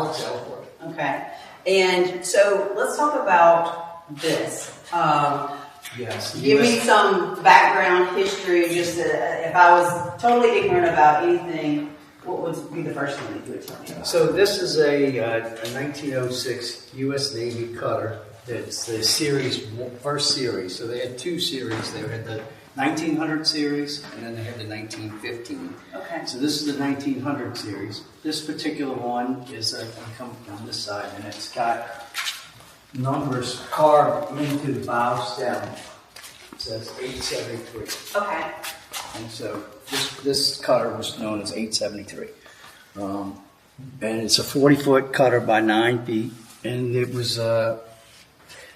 it's Ellsworth. Okay. And so let's talk about this. Yes. Give me some background history, just if I was totally ignorant about anything, what would be the first thing that you would tell me about? So this is a 1906 U.S. Navy cutter. It's the first series. So they had two series. They had the 1900 series, and then they had the 1915. Okay. So this is the 1900 series. This particular one is come on this side, and it's got numbers carved into the bow stem. It says 873. Okay. And so this cutter was known as 873. And it's a 40-foot cutter by 9 feet. And it was, the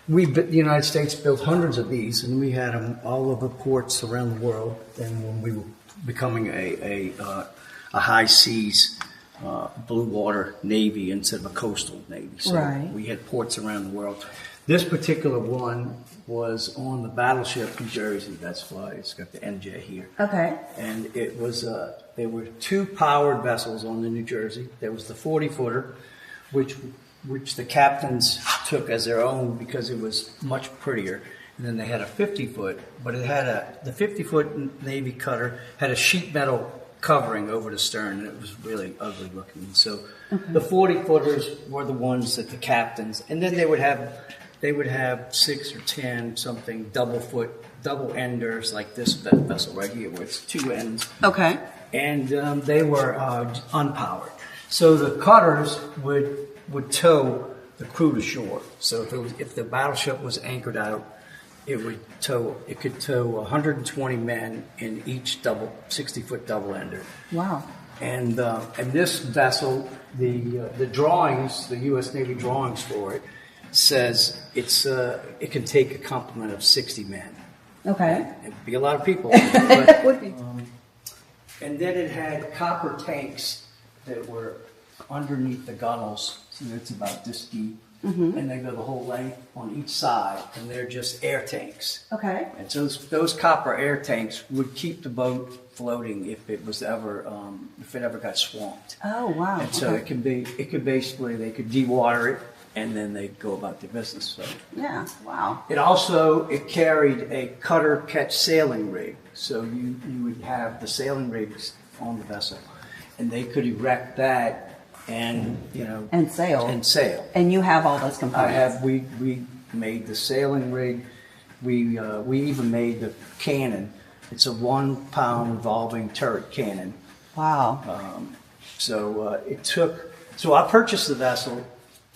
United States built hundreds of these, and we had them all over ports around the world. And when we were becoming a high seas blue water navy instead of a coastal navy. So we had ports around the world. This particular one was on the battleship New Jersey. That's why it's got the NJ here. Okay. And it was there were two powered vessels on the New Jersey. There was the 40-footer, which the captains took as their own because it was much prettier. And then they had a 50-foot, but it had the 50-foot Navy cutter had a sheet metal covering over the stern, and it was really ugly looking. So the 40-footers were the ones that the captains, and then they would have 6 or 10 something double enders like this vessel right here, where it's two ends. Okay. And they were unpowered. So the cutters would tow the crew to shore. So if the battleship was anchored out, it could tow 120 men in each 60-foot double ender. Wow. And this vessel, the drawings, the U.S. Navy drawings for it, says it can take a complement of 60 men. Okay. It'd be a lot of people. But, Would be. And then it had copper tanks that were underneath the gunnels, so it's about this deep. Mm-hmm. And they go the whole length on each side, and they're just air tanks. Okay. And so those copper air tanks would keep the boat floating if it ever got swamped. Oh wow! And so they could dewater it, and then they'd go about their business. So yeah, wow. It carried a cutter catch sailing rig, so you would have the sailing rigs on the vessel, and they could erect that. And sail. And you have all those components. We made the sailing rig. We even made the cannon. It's a 1-pound revolving turret cannon. Wow. So I purchased the vessel,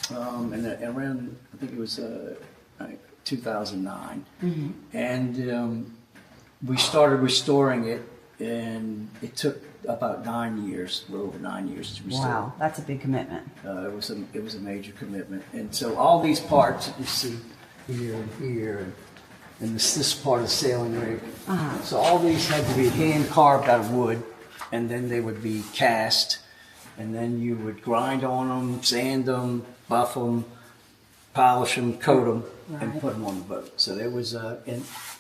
and around I think it was 2009, mm-hmm. And we started restoring it, and it took about 9 years, a little over 9 years to restore. Wow, that's a big commitment. It was a major commitment, and so all these parts that you see here and here, and this part of the sailing rig. Uh-huh. So all these had to be hand carved out of wood, and then they would be cast, and then you would grind on them, sand them, buff them, polish them, coat them, and put them on the boat. So there was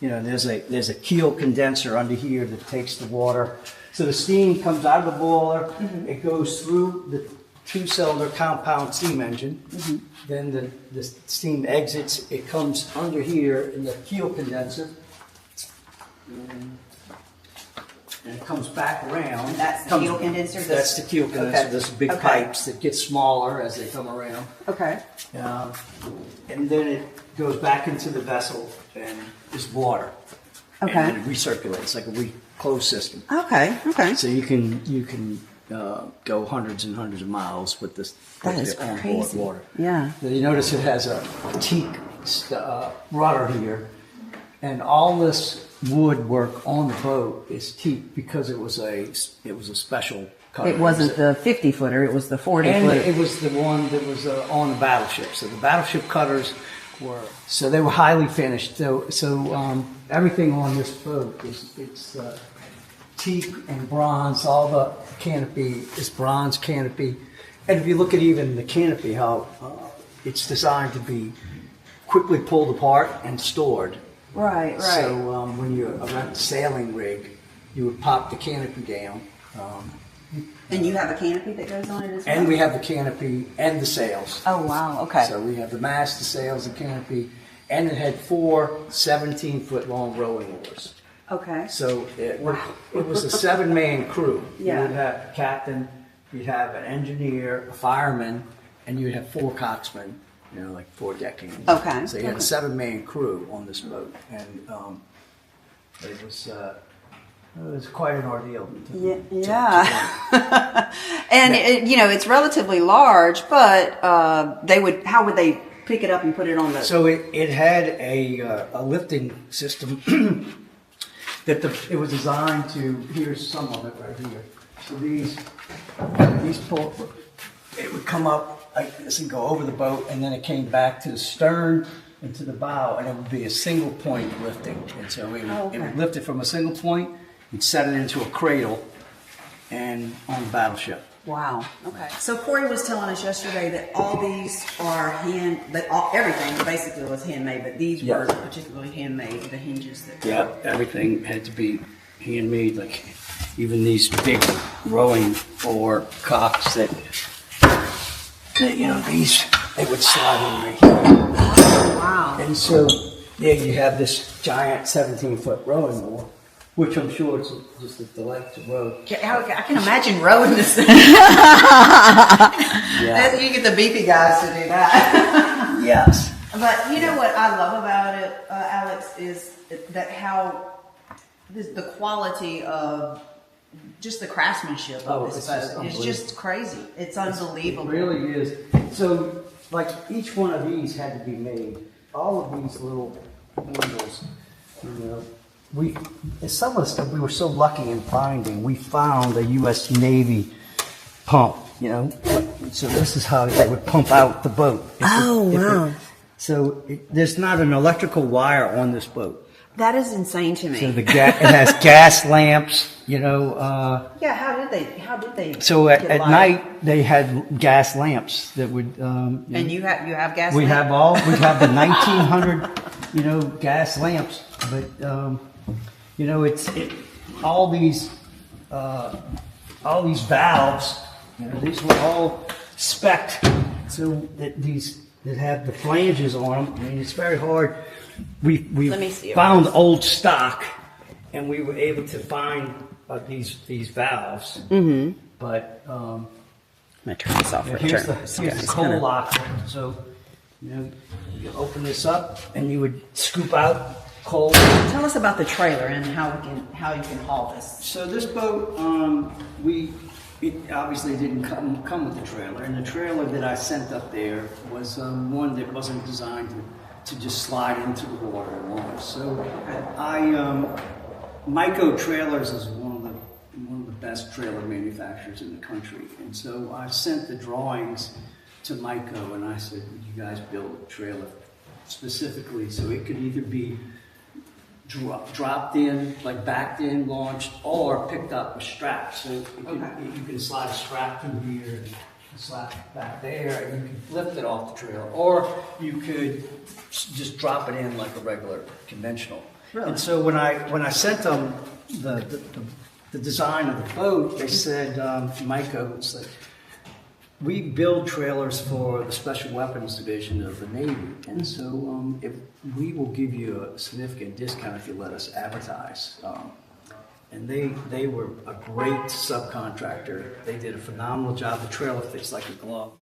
there's a keel condenser under here that takes the water. So the steam comes out of the boiler. Mm-hmm. It goes through the 2-cylinder compound steam engine. Mm-hmm. Then the steam exits. It comes under here in the keel condenser. And it comes back around. And that's the keel condenser? That's the keel condenser. Okay. There's big pipes that get smaller as they come around. Okay. And then it goes back into the vessel and is water. Okay. And then it recirculates like a closed system. Okay. So you can go hundreds and hundreds of miles with this. That is crazy. Water. Yeah. Now you notice it has a teak rudder here, and all this woodwork on the boat is teak because it was a special cutter. It wasn't the 50-footer; it was the 40-footer. It was the one that was on the battleship. So the battleship cutters they were highly finished. So everything on this boat it's teak and bronze. All the canopy is bronze canopy, and if you look at even the canopy, how it's designed to be quickly pulled apart and stored. Right. So when you rent the sailing rig, you would pop the canopy down, And you have a canopy that goes on it as well? And we have the canopy and the sails. Oh, wow, okay. So we have the mast, the sails, the canopy, and it had 4 17-foot long rowing oars. Okay. So it was a 7-man crew. Yeah. You would have a captain, you'd have an engineer, a fireman, and you'd have 4 coxmen, like 4 deckhands. Okay. So you had a 7-man crew on this boat, and it was quite an ordeal. Yeah. And it's relatively large, but how would they pick it up and put it on the? So it had a lifting system that it was designed to. Here's some of it right here. So these pull, it would come up like this and go over the boat, and then it came back to the stern and to the bow, and it would be a single point lifting. And so it would lift it from a single point. You'd set it into a cradle and on the battleship. Wow. Okay. So Corey was telling us yesterday that all these are everything basically was handmade, but these were particularly handmade. The hinges. Everything had to be handmade. Like even these big rowing or cocks that these they would slide in right here. Oh, wow. And so you have this giant 17-foot rowing oar. Which I'm sure it's just a delight to row. I can imagine rowing this thing. You get the beefy guys to do that. Yes. But what I love about it, Alex, is that how the quality of just the craftsmanship of this boat is just crazy. It's unbelievable. It really is. So, like each one of these had to be made. All of these little windows, some of the stuff we were so lucky in finding. We found a U.S. Navy pump, So this is how they would pump out the boat. Wow. There's not an electrical wire on this boat. That is insane to me. So it has gas lamps, How did they? So at night they had gas lamps that would. And you have gas. We have the 1900, gas lamps, but it's all these valves. These were all spec'd, so that have the flanges on them. I mean, it's very hard. We found old stock, and we were able to find these valves. Mm-hmm. But I'm gonna turn this off. here's the coal locker. So you open this up, and you would scoop out coal. Tell us about the trailer and how you can haul this. So this boat, it obviously didn't come with the trailer, and the trailer that I sent up there was one that wasn't designed to just slide into the water and launch. So Myco Trailers is one of the best trailer manufacturers in the country, and so I sent the drawings to Myco, and I said, "Would you guys build a trailer specifically so it could either be dropped in, like backed in, launched, or picked up with straps. So you can slide a strap through here and slap it back there, and you can lift it off the trailer, or you could just drop it in like a regular conventional. Really? And so when I sent them the design of the boat, they said, Myco, it's like, we build trailers for the Special Weapons Division of the Navy, and so if we will give you a significant discount if you let us advertise. And they were a great subcontractor. They did a phenomenal job. The trailer fits like a glove.